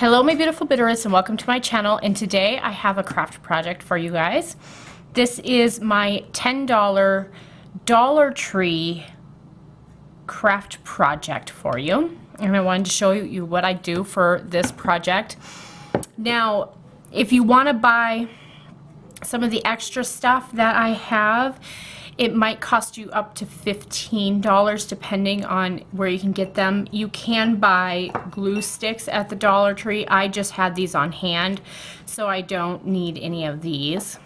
Hello my beautiful Bitterroots and welcome to my channel, and today I have a craft project for you guys. This is my $10 Dollar Tree craft project for you, and I wanted to show you what I do for this project. Now if you want to buy some of the extra stuff that I have, it might cost you up to $15 depending on where you can get them. You can buy glue sticks at the Dollar Tree. I just had these on hand, so I don't need any of these.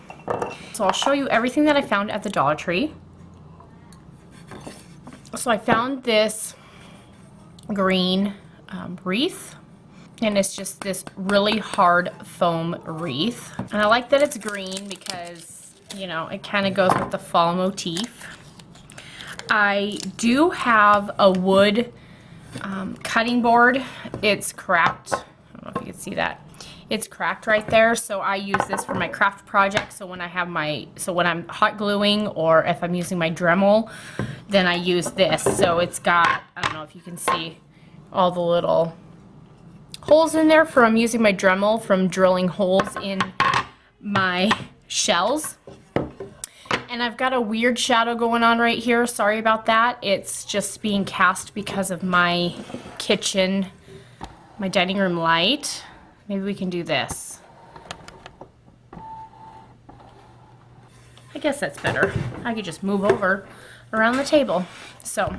So I'll show you everything that I found at the Dollar Tree. So I found this green wreath, and it's just this really hard foam wreath. And I like that it's green because, you know, it kind of goes with the fall motif. I do have a wood cutting board. It's cracked. I don't know if you can see that. It's cracked right there, so I use this for my craft project. So when I have when I'm hot gluing or if I'm using my Dremel, then I use this. So it's got, I don't know if you can see all the little holes in there from using my Dremel from drilling holes in my shells. And I've got a weird shadow going on right here. Sorry about that. It's just being cast because of my kitchen, my dining room light. Maybe we can do this. I guess that's better. I could just move over around the table. So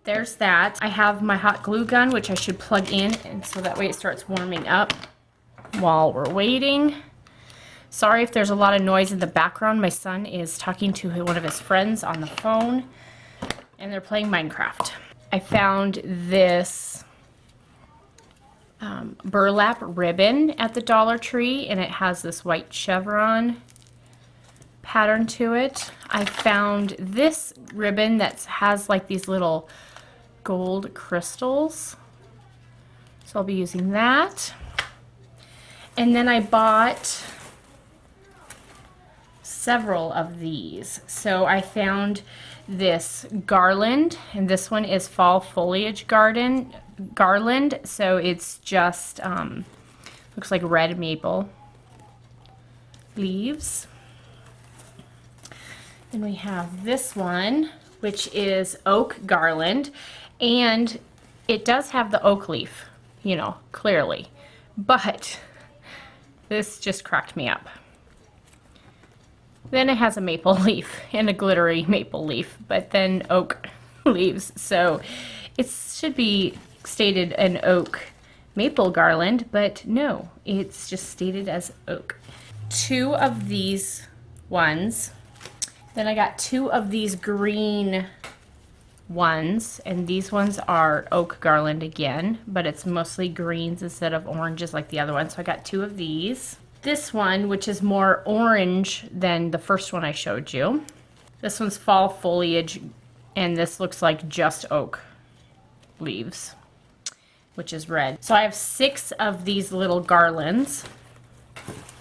there's that. I have my hot glue gun, which I should plug in, and so that way it starts warming up while we're waiting. Sorry if there's a lot of noise in the background. My son is talking to one of his friends on the phone, and they're playing Minecraft. I found this burlap ribbon at the Dollar Tree, and it has this white chevron pattern to it. I found this ribbon that has like these little gold crystals, so I'll be using that. And then I bought several of these. So I found this garland, and this one is fall foliage garland. So it's just looks like red maple leaves. Then we have this one, which is oak garland, and it does have the oak leaf, you know, clearly, but this just cracked me up. Then it has a maple leaf and a glittery maple leaf, but then oak leaves. So it should be stated an oak maple garland, but no, it's just stated as oak. Two of these ones. Then I got two of these green ones, and these ones are oak garland again, but it's mostly greens instead of oranges like the other one. So I got two of these. This one, which is more orange than the first one I showed you. This one's fall foliage, and this looks like just oak leaves, which is red. So I have 6 of these little garlands.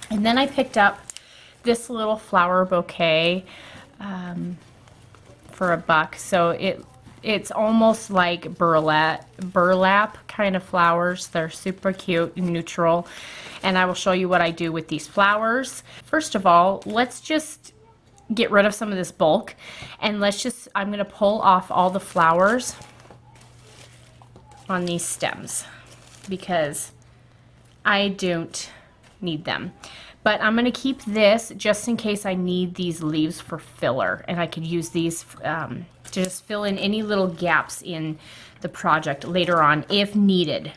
And then I picked up this little flower bouquet for $1. So it's almost like burlap kind of flowers. They're super cute and neutral. And I will show you what I do with these flowers. First of all, let's just get rid of some of this bulk, and I'm going to pull off all the flowers on these stems because I don't need them. But I'm going to keep this just in case I need these leaves for filler, and I could use these to just fill in any little gaps in the project later on if needed.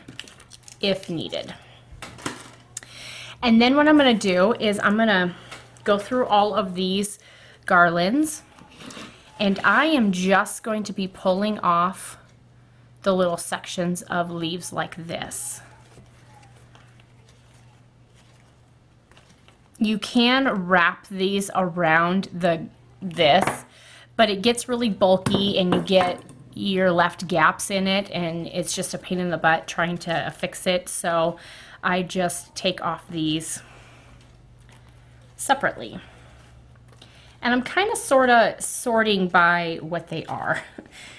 And then what I'm going to do is I'm going to go through all of these garlands, and I am just going to be pulling off the little sections of leaves like this. You can wrap these around this, but it gets really bulky and you're left gaps in it, and it's just a pain in the butt trying to fix it. So I just take off these separately. And I'm kind of sort of sorting by what they are.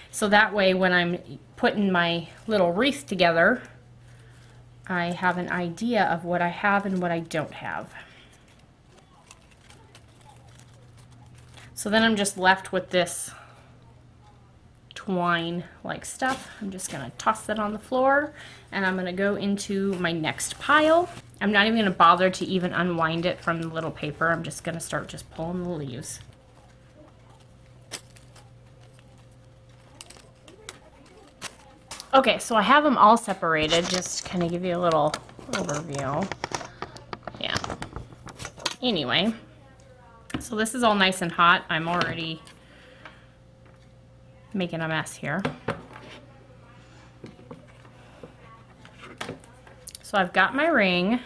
So that way when I'm putting my little wreath together, I have an idea of what I have and what I don't have. So then I'm just left with this twine like stuff. I'm just gonna toss that on the floor and I'm gonna go into my next pile. I'm not even gonna bother to even unwind it from the little paper. I'm just gonna start just pulling the leaves. Okay, so I have them all separated, just kind of give you a little overview. Yeah. Anyway, so this is all nice and hot. I'm already making a mess here. So I've got my ring.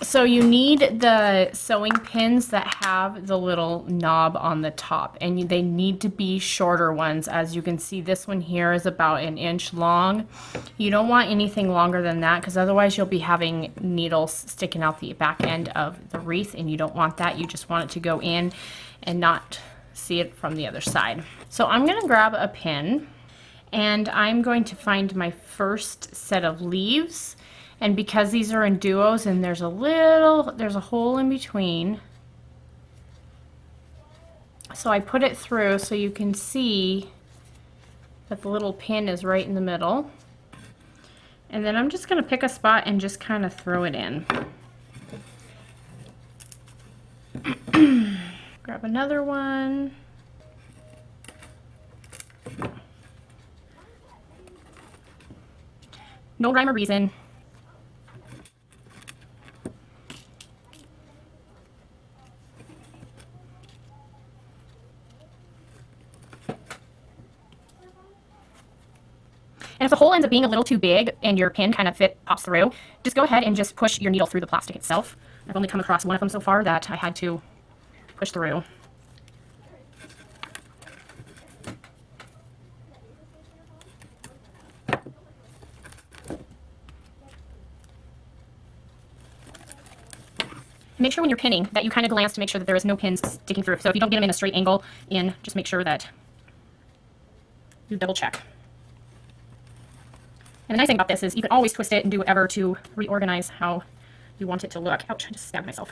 So you need the sewing pins that have the little knob on the top, and they need to be shorter ones. As you can see, this one here is about 1 inch long. You don't want anything longer than that because otherwise you'll be having needles sticking out the back end of the wreath, and you don't want that. You just want it to go in and not see it from the other side. So I'm going to grab a pin and I'm going to find my first set of leaves. And because these are in duos and there's a hole in between, so I put it through so you can see that the little pin is right in the middle. And then I'm just going to pick a spot and just kind of throw it in. Grab another one. No rhyme or reason. And if the hole ends up being a little too big and your pin kind of pops through, just go ahead and just push your needle through the plastic itself. I've only come across one of them so far that I had to push through. Make sure when you're pinning that you kind of glance to make sure that there is no pins sticking through. So if you don't get them in a straight angle just make sure that you double check. And the nice thing about this is you can always twist it and do whatever to reorganize how you want it to look. Ouch, I just stabbed myself.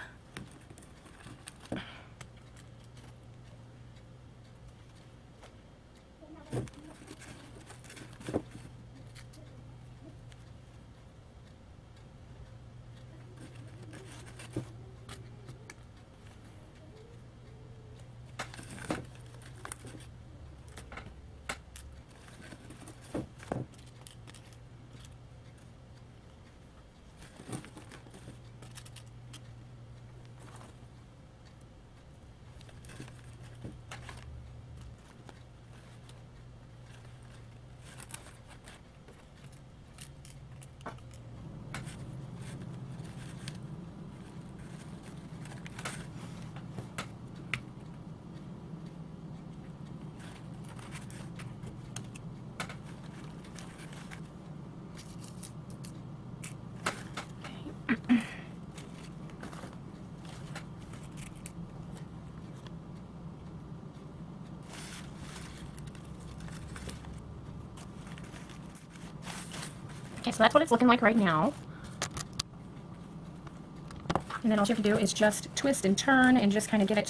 Okay, so that's what it's looking like right now. And then all you have to do is just twist and turn and just kind of get it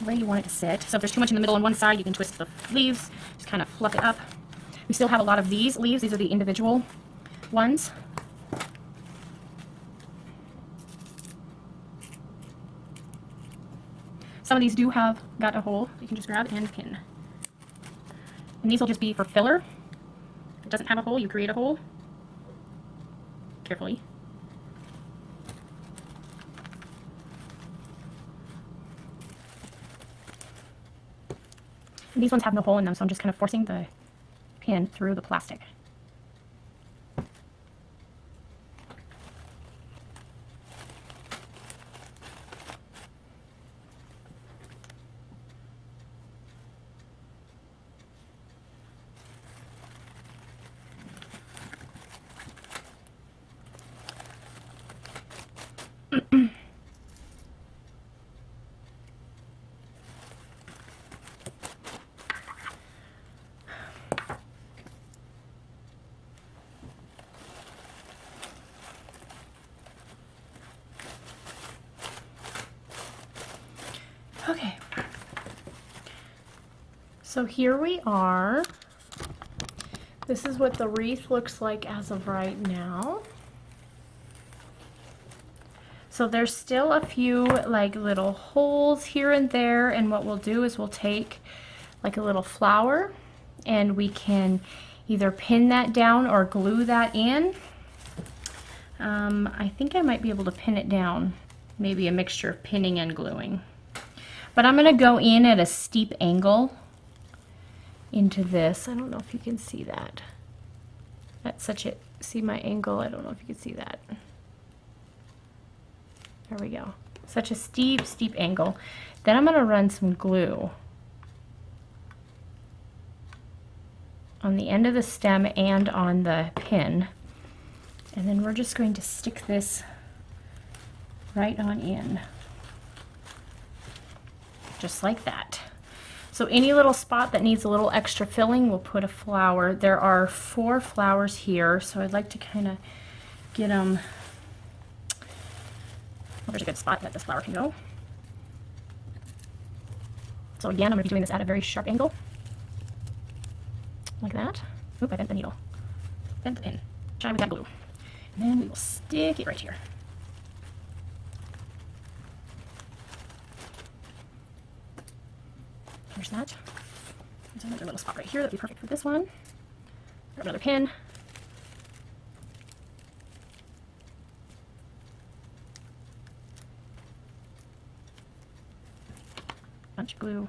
where you want it to sit. So if there's too much in the middle on one side, you can twist the leaves, just kind of fluff it up. We still have a lot of these leaves. These are the individual ones. Some of these do have got a hole you can just grab and pin. And these will just be for filler. If it doesn't have a hole, you create a hole carefully. And these ones have no hole in them, so I'm just kind of forcing the pin through the plastic. Okay. So here we are. This is what the wreath looks like as of right now. So there's still a few like little holes here and there, and what we'll do is we'll take like a little flower and we can either pin that down or glue that in. I think I might be able to pin it down, maybe a mixture of pinning and gluing. But I'm gonna go in at a steep angle into this. I don't know if you can see that. That's such a, see my angle? I don't know if you can see that. There we go. Such a steep, steep angle. Then I'm gonna run some glue on the end of the stem and on the pin. And then we're just going to stick this right on in. Just like that. So any little spot that needs a little extra filling, we'll put a flower. There are 4 flowers here, so I'd like to kind of get them. Well, there's a good spot that this flower can go. So again, I'm going to be doing this at a very sharp angle. Like that. Oop, I bent the needle. Bent the pin. Try with that glue. And then we will stick it right here. There's that. There's another little spot right here that would be perfect for this one. Grab another pin. Bunch of glue.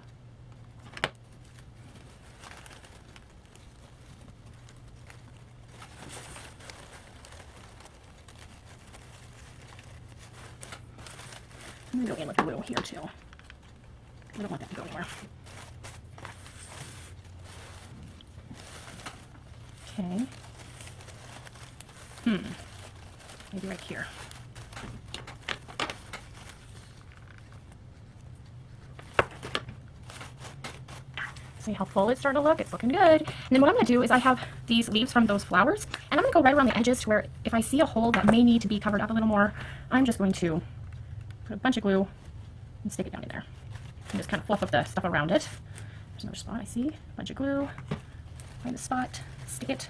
I'm gonna go in with glue here too. I don't want that to go anywhere. Okay. Maybe right here. See how full it's starting to look? It's looking good. And then what I'm going to do is I have these leaves from those flowers, and I'm going to go right around the edges to where if I see a hole that may need to be covered up a little more, I'm just going to put a bunch of glue and stick it down in there. And just kind of fluff up the stuff around it. There's another spot I see. A bunch of glue. Find the spot. Stick it.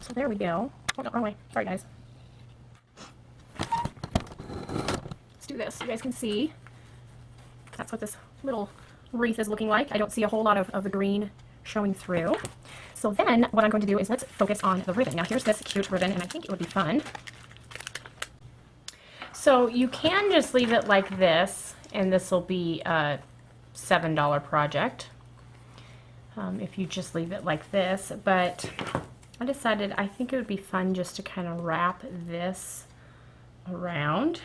So there we go. Oh, no, wrong way. Sorry, guys. Let's do this so you guys can see. That's what this little wreath is looking like. I don't see a whole lot of the green showing through. So then what I'm going to do is let's focus on the ribbon. Now here's this cute ribbon, and I think it would be fun. So you can just leave it like this, and this will be a $7 project if you just leave it like this. But I decided I think it would be fun just to kind of wrap this around.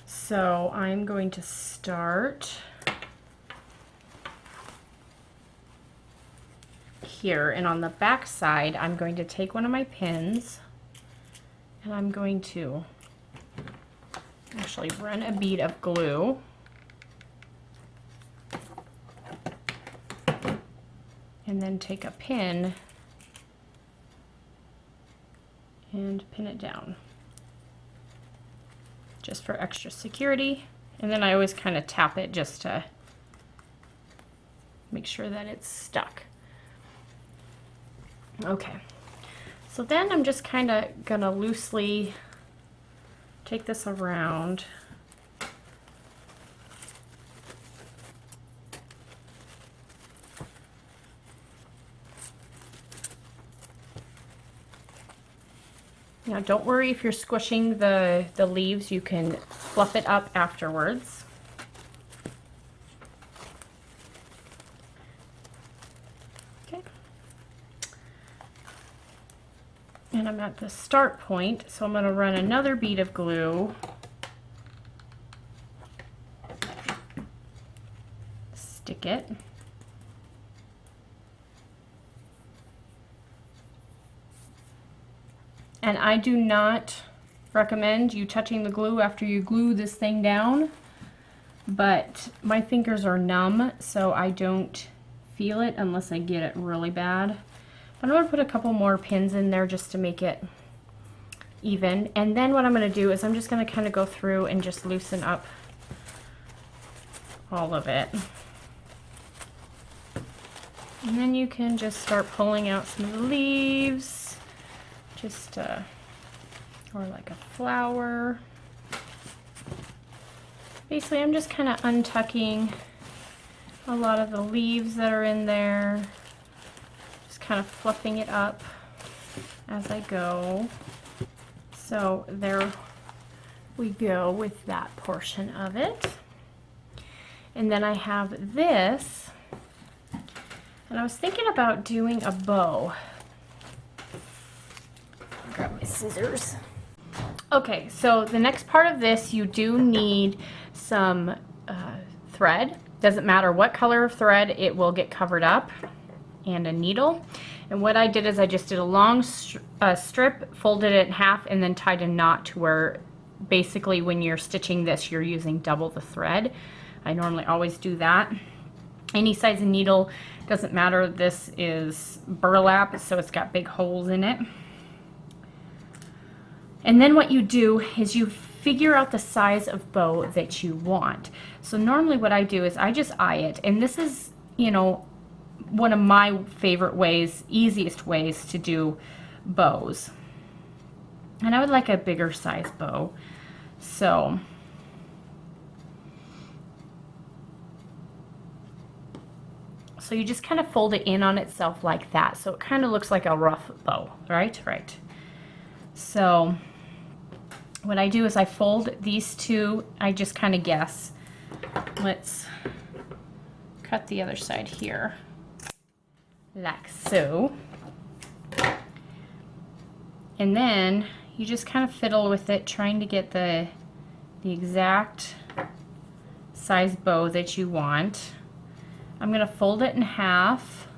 So I'm going to start here, and on the back side I'm going to take one of my pins and I'm going to actually run a bead of glue and then take a pin and pin it down just for extra security. And then I always kind of tap it just to make sure that it's stuck. Okay, so then I'm just kind of gonna loosely take this around. Now don't worry if you're squishing the leaves, you can fluff it up afterwards. Okay. And I'm at the start point, so I'm going to run another bead of glue stick it. And I do not recommend you touching the glue after you glue this thing down, but my fingers are numb, so I don't feel it unless I get it really bad. But I'm going to put a couple more pins in there just to make it even. And then what I'm going to do is I'm just going to kind of go through and just loosen up all of it. And then you can just start pulling out some leaves, just or like a flower. Basically, I'm just kind of untucking a lot of the leaves that are in there, just kind of fluffing it up as I go. So there we go with that portion of it. And then I have this, and I was thinking about doing a bow. Grab my scissors. Okay, so the next part of this, you do need some thread. Doesn't matter what color of thread, it will get covered up, and a needle. And what I did is I just did a long strip, folded it in half, and then tied a knot to where basically when you're stitching this, you're using double the thread. I normally always do that. Any size of needle, doesn't matter. This is burlap, so it's got big holes in it. And then what you do is you figure out the size of bow that you want. So normally what I do is I just eye it, and this is, you know, one of my favorite ways, easiest ways to do bows. And I would like a bigger size bow. So you just kind of fold it in on itself like that. So it kind of looks like a rough bow, right? Right. So what I do is I fold these two, I just kind of guess. Let's cut the other side here, like so. And then you just kind of fiddle with it, trying to get the exact size bow that you want. I'm going to fold it in half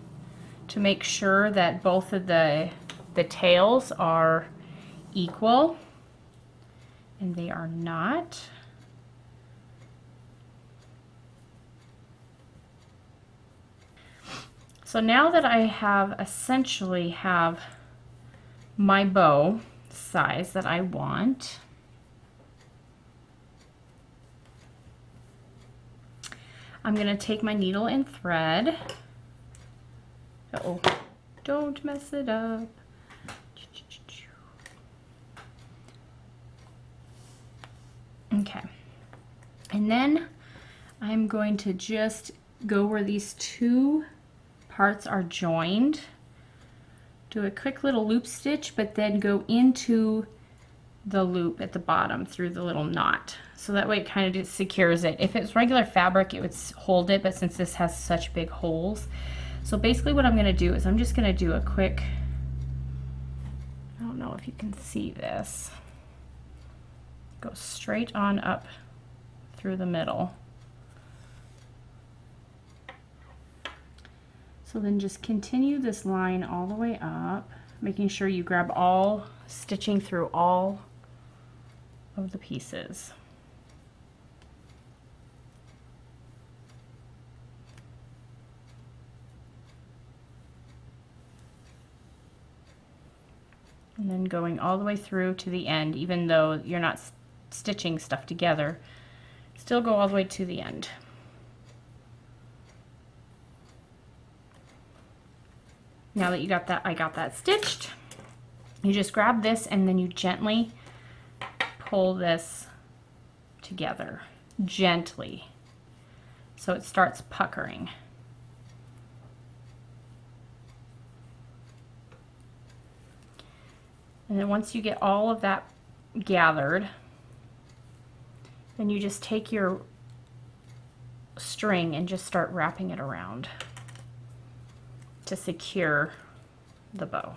to make sure that both of the tails are equal, and they are not. So now that I have essentially have my bow size that I want, I'm going to take my needle and thread. Uh-oh, don't mess it up. Okay, and then I'm going to just go where these two parts are joined, do a quick little loop stitch, but then go into the loop at the bottom through the little knot. So that way it kind of just secures it. If it's regular fabric, it would hold it, but since this has such big holes. So basically what I'm going to do is I'm just going to do a quick, I don't know if you can see this, go straight on up through the middle. So then just continue this line all the way up, making sure you grab all, stitching through all of the pieces. And then going all the way through to the end, even though you're not stitching stuff together, still go all the way to the end. Now that you got that, I got that stitched, you just grab this and then you gently pull this together, gently, so it starts puckering. And then once you get all of that gathered, then you just take your string and just start wrapping it around to secure the bow.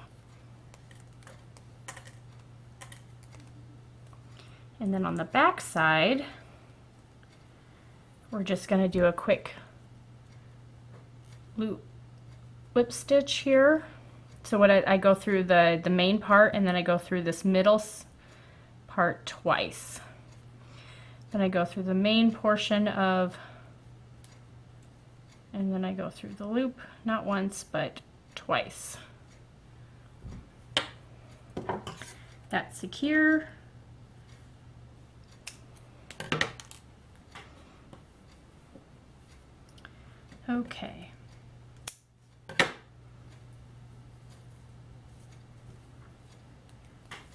And then on the back side, we're just going to do a quick loop whip stitch here. So what I go through the main part, and then I go through this middle part twice. Then I go through the main portion of, and then I go through the loop, not once, but twice. That's secure. Okay.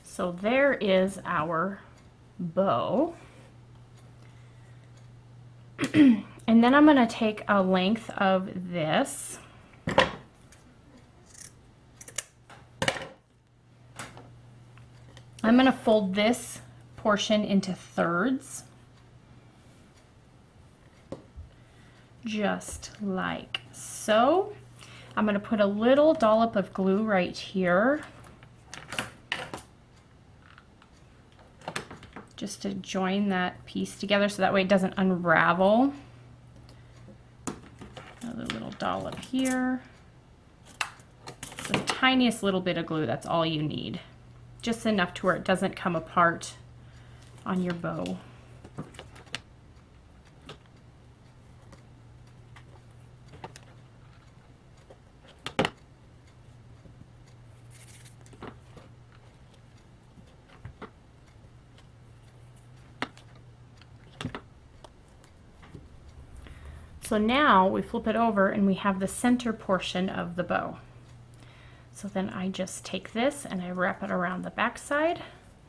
So there is our bow. And then I'm going to take a length of this. I'm going to fold this portion into thirds, just like so. I'm going to put a little dollop of glue right here, just to join that piece together so that way it doesn't unravel. Another little dollop here. The tiniest little bit of glue, that's all you need. Just enough to where it doesn't come apart on your bow. So now we flip it over and we have the center portion of the bow. So then I just take this and I wrap it around the back side,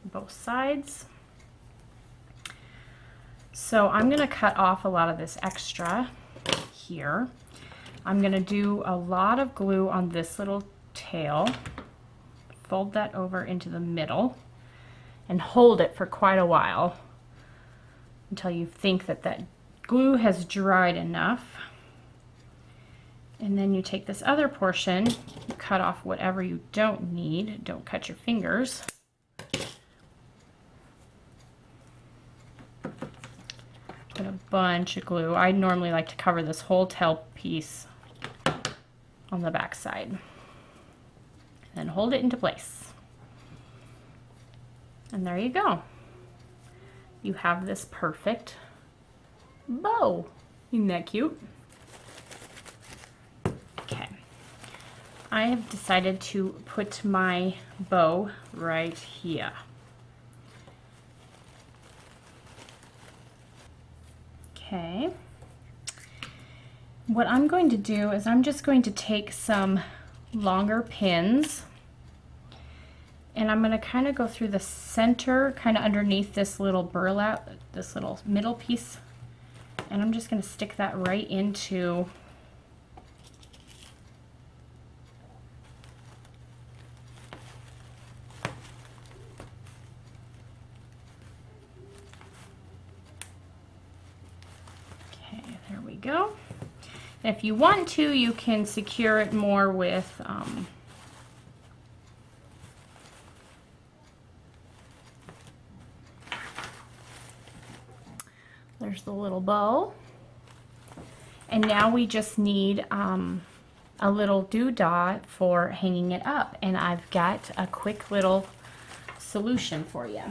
both sides. So I'm going to cut off a lot of this extra here. I'm going to do a lot of glue on this little tail, fold that over into the middle, and hold it for quite a while until you think that that glue has dried enough. And then you take this other portion, you cut off whatever you don't need. Don't cut your fingers. Put a bunch of glue. I normally like to cover this whole tail piece on the back side. And then hold it into place. And there you go. You have this perfect bow. Isn't that cute? Okay. I have decided to put my bow right here. Okay. What I'm going to do is I'm just going to take some longer pins and I'm going to kind of go through the center, kind of underneath this little burlap, this little middle piece, and I'm just going to stick that right into go. And if you want to, you can secure it more with there's the little bow. And now we just need a little doodah for hanging it up. And I've got a quick little solution for you.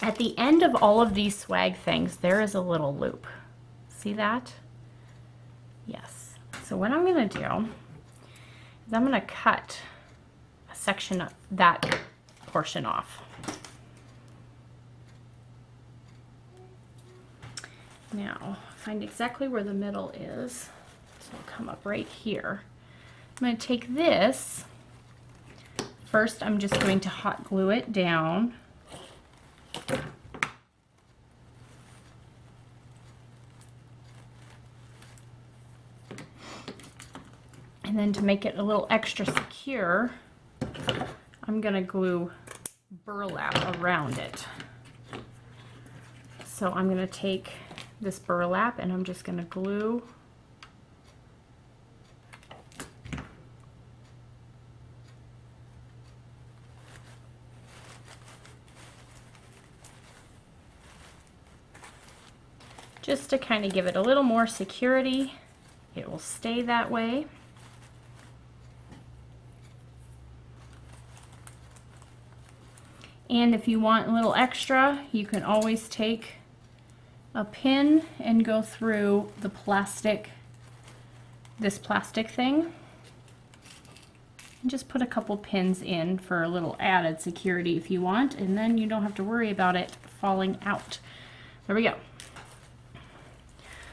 At the end of all of these swag things, there is a little loop. See that? Yes. So what I'm going to do is I'm going to cut a section of that portion off. Now, find exactly where the middle is. So I'll come up right here. I'm going to take this. First, I'm just going to hot glue it down. And then to make it a little extra secure, I'm going to glue burlap around it. So I'm going to take this burlap and I'm just going to glue just to kind of give it a little more security. it will stay that way. And if you want a little extra, you can always take a pin and go through the plastic, this plastic thing, and just put a couple pins in for a little added security if you want, and then you don't have to worry about it falling out. There we go.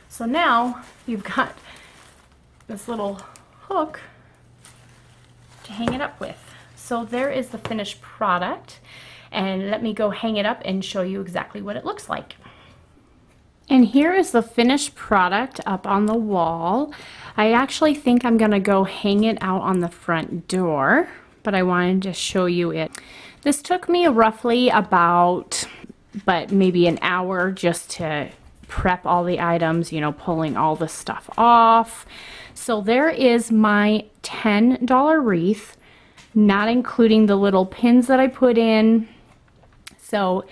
So now you've got this little hook to hang it up with. So there is the finished product, and let me go hang it up and show you exactly what it looks like. And here is the finished product up on the wall. I actually think I'm gonna go hang it out on the front door, but I wanted to show you it. This took me roughly about, maybe an hour just to prep all the items, you know, pulling all the stuff off. So there is my $10 wreath, not including the little pins that I put in. So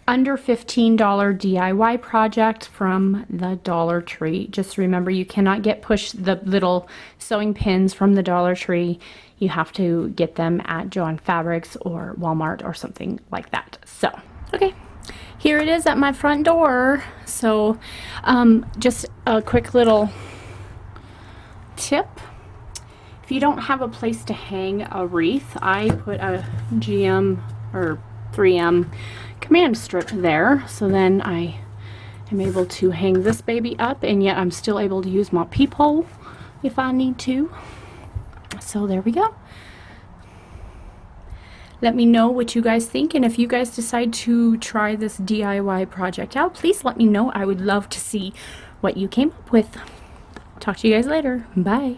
under $15 DIY project from the Dollar Tree. Just remember, you cannot push the little sewing pins from the Dollar Tree. You have to get them at Joann Fabrics or Walmart or something like that. So, okay, here it is at my front door. So, just a quick little tip. If you don't have a place to hang a wreath, I put a GM or 3M command strip there, so then I am able to hang this baby up, and yet I'm still able to use my peephole if I need to. So there we go. Let me know what you guys think, and if you guys decide to try this DIY project out, please let me know. I would love to see what you came up with. Talk to you guys later. Bye.